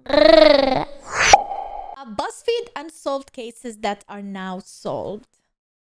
Buzzfeed Unsolved cases that are now solved.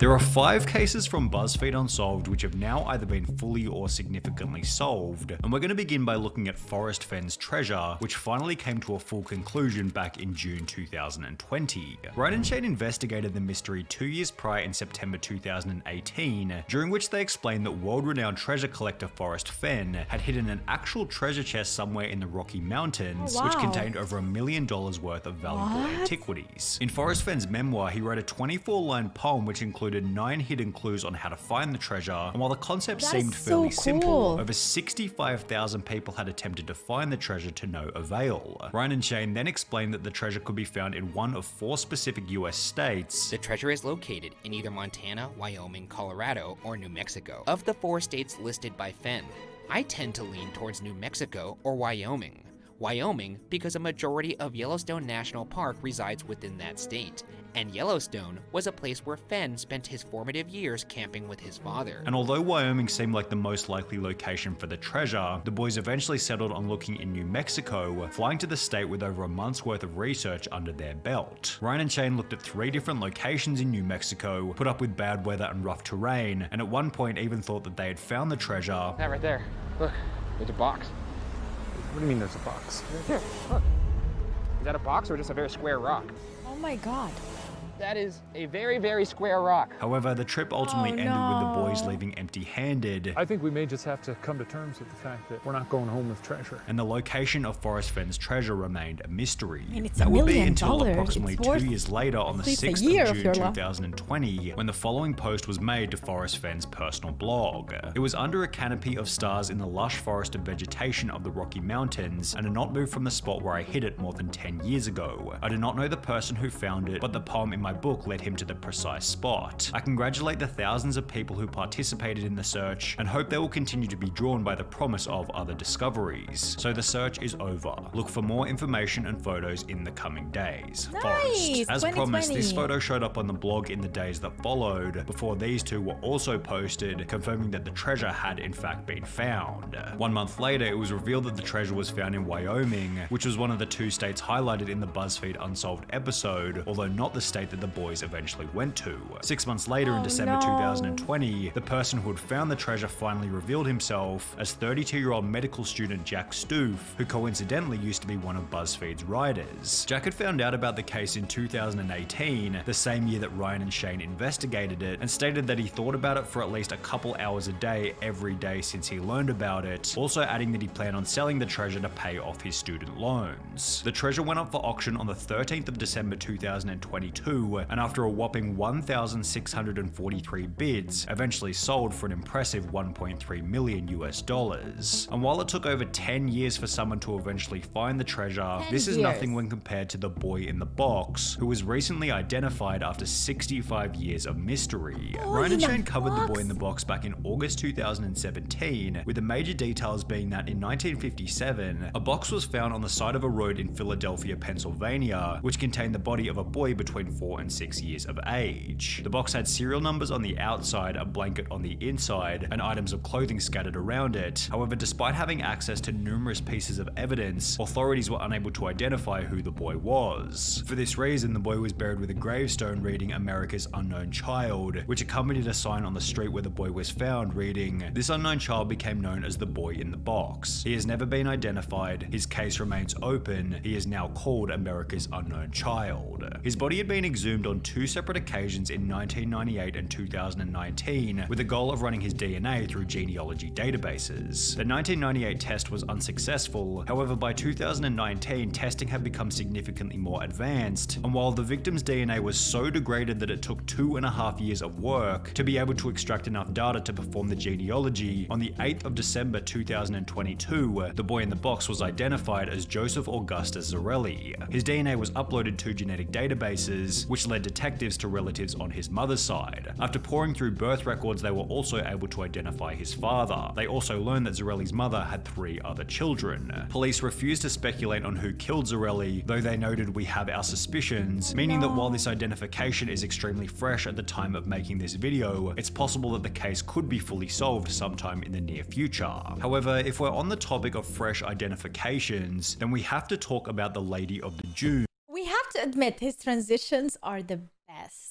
There are 5 cases from Buzzfeed Unsolved which have now either been fully or significantly solved, and we're going to begin by looking at Forrest Fenn's treasure, which finally came to a full conclusion back in June 2020. Ryan and Shane investigated the mystery 2 years prior in September 2018, during which they explained that world-renowned treasure collector Forrest Fenn had hidden an actual treasure chest somewhere in the Rocky Mountains, which contained over $1 million worth of valuable antiquities. In Forrest Fenn's memoir, he wrote a 24-line poem which included 9 hidden clues on how to find the treasure, and while the concept seemed fairly simple, over 65,000 people had attempted to find the treasure to no avail. Ryan and Shane then explained that the treasure could be found in one of 4 specific US states. The treasure is located in either Montana, Wyoming, Colorado, or New Mexico. Of the 4 states listed by Fenn, I tend to lean towards New Mexico or Wyoming. Wyoming because a majority of Yellowstone National Park resides within that state, and Yellowstone was a place where Fenn spent his formative years camping with his father. And although Wyoming seemed like the most likely location for the treasure, the boys eventually settled on looking in New Mexico, flying to the state with over a month's worth of research under their belt. Ryan and Shane looked at 3 different locations in New Mexico, put up with bad weather and rough terrain, and at one point even thought that they had found the treasure. That right there. Look, there's a box. What do you mean there's a box? Right there, look. Is that a box or just a very square rock? Oh my god. That is a very, very square rock. However, the trip ultimately ended with the boys leaving empty-handed. I think we may just have to come to terms with the fact that we're not going home with treasure. And the location of Forrest Fenn's treasure remained a mystery. And it's that $1 would be million. until approximately It's 2 years later on the 6th of June of your 2020, when the following post was made to Forrest Fenn's personal blog. It was under a canopy of stars in the lush forest of vegetation of the Rocky Mountains, and had not moved from the spot where I hid it more than 10 years ago. I do not know the person who found it, but the poem in my book led him to the precise spot. I congratulate the thousands of people who participated in the search and hope they will continue to be drawn by the promise of other discoveries. So the search is over. Look for more information and photos in the coming days. Nice. Forrest. As promised, 2020. this photo showed up on the blog in the days that followed, before these 2 were also posted, confirming that the treasure had in fact been found. 1 month later, it was revealed that the treasure was found in Wyoming, which was one of the 2 states highlighted in the Buzzfeed Unsolved episode, although not the state that the boys eventually went to. 6 months later, in December 2020, the person who had found the treasure finally revealed himself as 32-year-old medical student Jack Stoof, who coincidentally used to be one of Buzzfeed's writers. Jack had found out about the case in 2018, the same year that Ryan and Shane investigated it, and stated that he thought about it for at least a couple hours a day every day since he learned about it, also adding that he planned on selling the treasure to pay off his student loans. The treasure went up for auction on the 13th of December 2022, and after a whopping 1,643 bids, eventually sold for an impressive $1.3 million US. And while it took over 10 years for someone to eventually find the treasure, this is nothing when compared to the boy in the box, who was recently identified after 65 years of mystery. Ryan and Shane covered the boy in the box back in August 2017, with the major details being that in 1957, a box was found on the side of a road in Philadelphia, Pennsylvania, which contained the body of a boy between 4 and 6 years of age. The box had serial numbers on the outside, a blanket on the inside, and items of clothing scattered around it. However, despite having access to numerous pieces of evidence, authorities were unable to identify who the boy was. For this reason, the boy was buried with a gravestone reading America's Unknown Child, which accompanied a sign on the street where the boy was found reading, "This unknown child became known as the boy in the box. He has never been identified. His case remains open. He is now called America's Unknown Child." His body had been exhumed on 2 separate occasions in 1998 and 2019, with the goal of running his DNA through genealogy databases. The 1998 test was unsuccessful, however by 2019 testing had become significantly more advanced, and while the victim's DNA was so degraded that it took 2.5 years of work to be able to extract enough data to perform the genealogy, on the 8th of December 2022, the boy in the box was identified as Joseph Augustus Zarelli. His DNA was uploaded to genetic databases, which led detectives to relatives on his mother's side. After poring through birth records, they were also able to identify his father. They also learned that Zarelli's mother had 3 other children. Police refused to speculate on who killed Zarelli, though they noted we have our suspicions, meaning that while this identification is extremely fresh at the time of making this video, it's possible that the case could be fully solved sometime in the near future. However, if we're on the topic of fresh identifications, then we have to talk about the Lady of the Dunes. We have to admit his transitions are the best.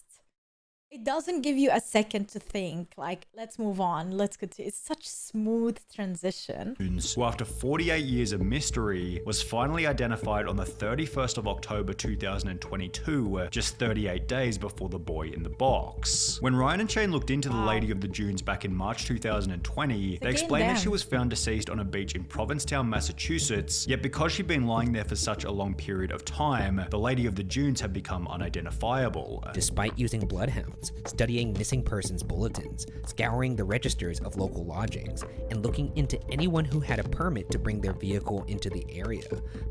It doesn't give you a second to think, like, let's move on, let's continue. It's such smooth transition. Who, after 48 years of mystery, was finally identified on the 31st of October 2022, just 38 days before the boy in the box. When Ryan and Shane looked into the Lady of the Dunes back in March 2020, they explained that she was found deceased on a beach in Provincetown, Massachusetts, yet because she'd been lying there for such a long period of time, the Lady of the Dunes had become unidentifiable. Despite using bloodhounds, studying missing persons bulletins, scouring the registers of local lodgings, and looking into anyone who had a permit to bring their vehicle into the area,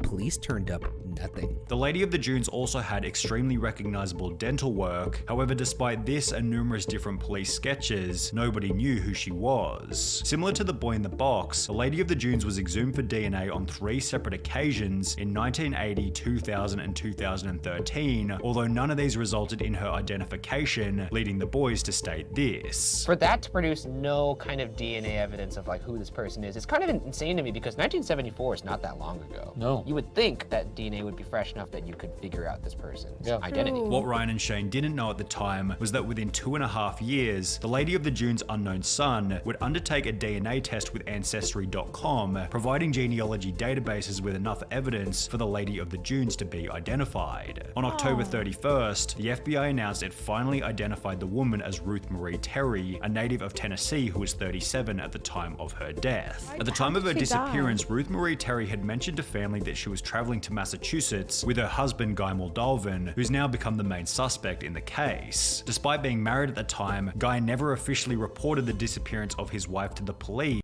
police turned up nothing. The Lady of the Dunes also had extremely recognizable dental work. However, despite this and numerous different police sketches, nobody knew who she was. Similar to the boy in the box, the Lady of the Dunes was exhumed for DNA on 3 separate occasions in 1980, 2000, and 2013, although none of these resulted in her identification, leading the boys to state this. For that to produce no kind of DNA evidence of like who this person is, it's kind of insane to me because 1974 is not that long ago. No. You would think that DNA would be fresh enough that you could figure out this person's identity. True. What Ryan and Shane didn't know at the time was that within 2.5 years, the Lady of the Dunes' unknown son would undertake a DNA test with Ancestry.com, providing genealogy databases with enough evidence for the Lady of the Dunes to be identified. On October 31st, the FBI announced it finally identified the woman as Ruth Marie Terry, a native of Tennessee who was 37 at the time of her death. At the time of her disappearance, Ruth Marie Terry had mentioned to family that she was traveling to Massachusetts with her husband Guy Moldalvin, who's now become the main suspect in the case. Despite being married at the time, Guy never officially reported the disappearance of his wife to the police.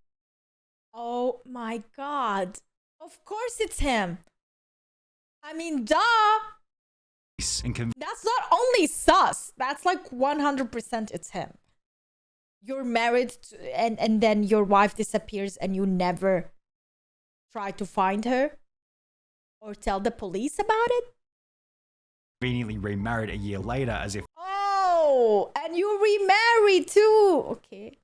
Oh my god. Of course it's him. I mean, duh. And That's not only sus. That's like 100% it's him. You're married to, and then your wife disappears and you never try to find her or tell the police about it. conveniently remarried a year later as if Oh, and you remarried too. Okay.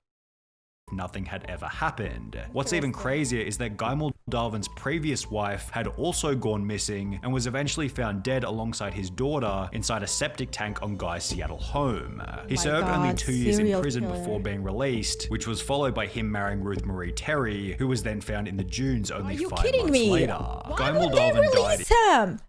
nothing had ever happened. What's even crazier is that Guy Moldalvin's previous wife had also gone missing and was eventually found dead alongside his daughter inside a septic tank on Guy's Seattle home. He served only 2 years in prison before being released, which was followed by him marrying Ruth Marie Terry, who was then found in the dunes only 5 months later. Why Guy would Moldalvin they died release him?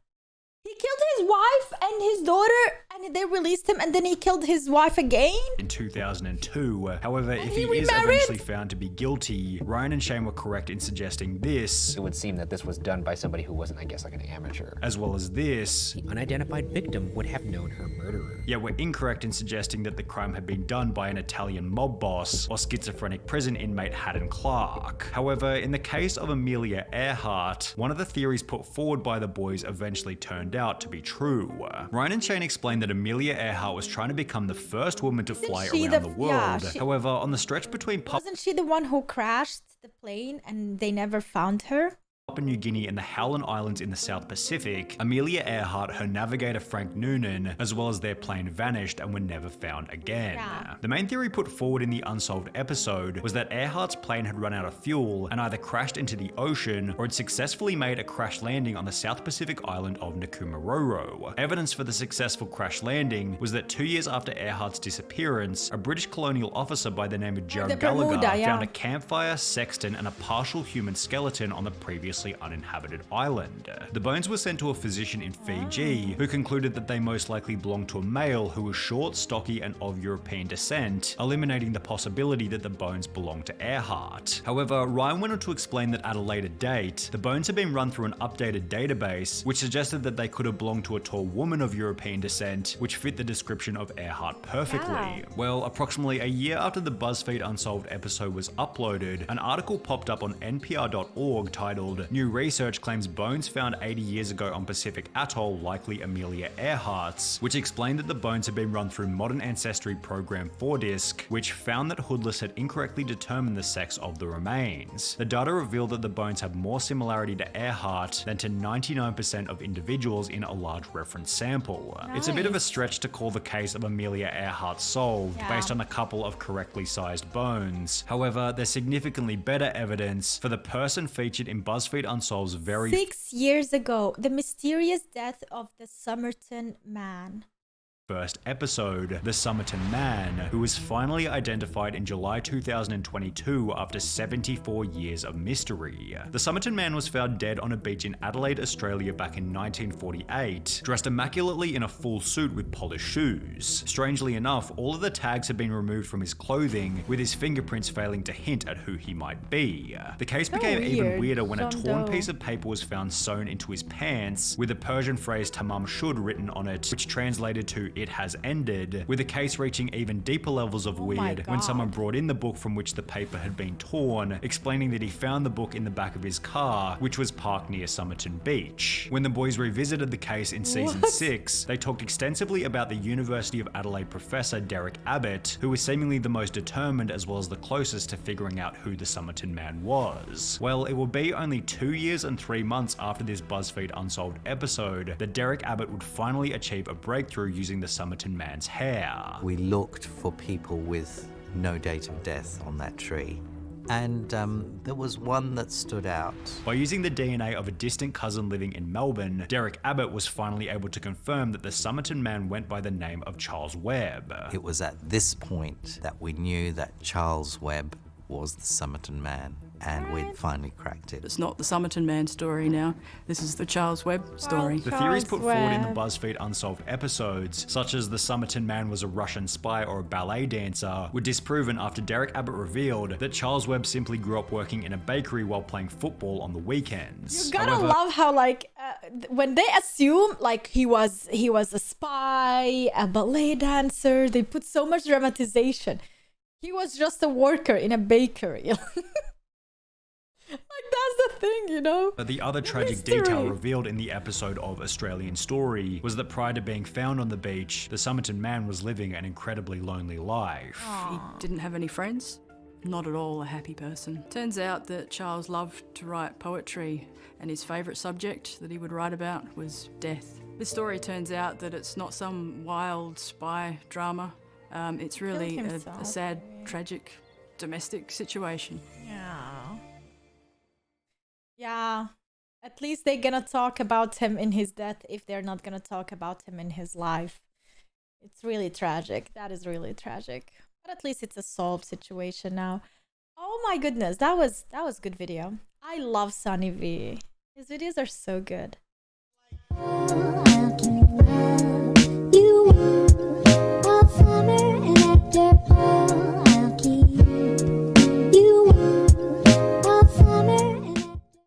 He killed his wife and his daughter, and they released him, and then he killed his wife again? in 2002. However, if he he is remarried? eventually found to be guilty, Ryan and Shane were correct in suggesting this, It would seem that this was done by somebody who wasn't, I guess, like an amateur. as well as this, The unidentified victim would have known her murderer. yet were incorrect in suggesting that the crime had been done by an Italian mob boss or schizophrenic prison inmate Haddon Clark. However, in the case of Amelia Earhart, one of the theories put forward by the boys eventually turned out to be true. Ryan and Shane explained that Amelia Earhart was trying to become the first woman to fly she around the- the yeah, world. she- However, on the stretch between Wasn't she the one who crashed the plane and they never found her? Papua New Guinea and the Howland Islands in the South Pacific, Amelia Earhart, her navigator Frank Noonan, as well as their plane vanished and were never found again. Yeah. The main theory put forward in the Unsolved episode was that Earhart's plane had run out of fuel and either crashed into the ocean or had successfully made a crash landing on the South Pacific island of Nkumaroro. Evidence for the successful crash landing was that 2 years after Earhart's disappearance, a British colonial officer by the name of Jerome the Gallagher Bermuda, yeah. found a campfire, sextant, and a partial human skeleton on the previously uninhabited island. The bones were sent to a physician in Fiji, who concluded that they most likely belonged to a male who was short, stocky, and of European descent, eliminating the possibility that the bones belonged to Earhart. However, Ryan went on to explain that at a later date, the bones had been run through an updated database, which suggested that they could have belonged to a tall woman of European descent, which fit the description of Earhart perfectly. Yeah. Well, approximately a year after the Buzzfeed Unsolved episode was uploaded, an article popped up on npr.org titled revealed. New research claims bones found 80 years ago on Pacific Atoll, likely Amelia Earhart's, which explained that the bones had been run through modern ancestry program Fordisk, which found that Hoodless had incorrectly determined the sex of the remains. The data revealed that the bones have more similarity to Earhart than to 99% of individuals in a large reference sample. It's a bit of a stretch to call the case of Amelia Earhart solved based on a couple of correctly sized bones. However, there's significantly better evidence for the person featured in Buzzfeed Unsolved's very 6 years ago, the mysterious death of the Somerton man. first episode, the Somerton Man, who was finally identified in July 2022 after 74 years of mystery. The Somerton Man was found dead on a beach in Adelaide, Australia back in 1948, dressed immaculately in a full suit with polished shoes. Strangely enough, all of the tags had been removed from his clothing, with his fingerprints failing to hint at who he might be. The case became even weirder when a torn piece of paper was found sewn into his pants, with the Persian phrase "tamam shud" written on it, which translated to "it has ended," with the case reaching even deeper levels of weird when someone brought in the book from which the paper had been torn, explaining that he found the book in the back of his car, which was parked near Somerton Beach. When the boys revisited the case in season 6, they talked extensively about the University of Adelaide professor Derek Abbott, who was seemingly the most determined as well as the closest to figuring out who the Somerton Man was. Well, it will be only 2 years and 3 months after this Buzzfeed Unsolved episode that Derek Abbott would finally achieve a breakthrough using the Somerton Man's hair. We looked for people with no date of death on that tree, and there was one that stood out. By using the DNA of a distant cousin living in Melbourne, Derek Abbott was finally able to confirm that the Somerton Man went by the name of Charles Webb. It was at this point that we knew that Charles Webb was the Somerton Man, and we'd finally cracked it. It's not the Somerton Man story now. This is the Charles Webb story. The theories put forward in the Buzzfeed Unsolved episodes, such as the Somerton Man was a Russian spy or a ballet dancer, were disproven after Derek Abbott revealed that Charles Webb simply grew up working in a bakery while playing football on the weekends. You gotta love how when they assume he was a spy, a ballet dancer, they put so much dramatization. He was just a worker in a bakery. That's the thing, you know? But the other tragic detail revealed in the episode of Australian Story was that prior to being found on the beach, the Somerton Man was living an incredibly lonely life. He didn't have any friends. Not at all a happy person. Turns out that Charles loved to write poetry, and his favourite subject that he would write about was death. This story turns out that it's not some wild spy drama. It's really a sad, tragic, domestic situation. Yeah. At least they're gonna talk about him in his death if they're not gonna talk about him in his life. It's really tragic. That is really tragic. But at least it's a solved situation now. Oh my goodness, that was good video. I love Sunny V. His videos are so good.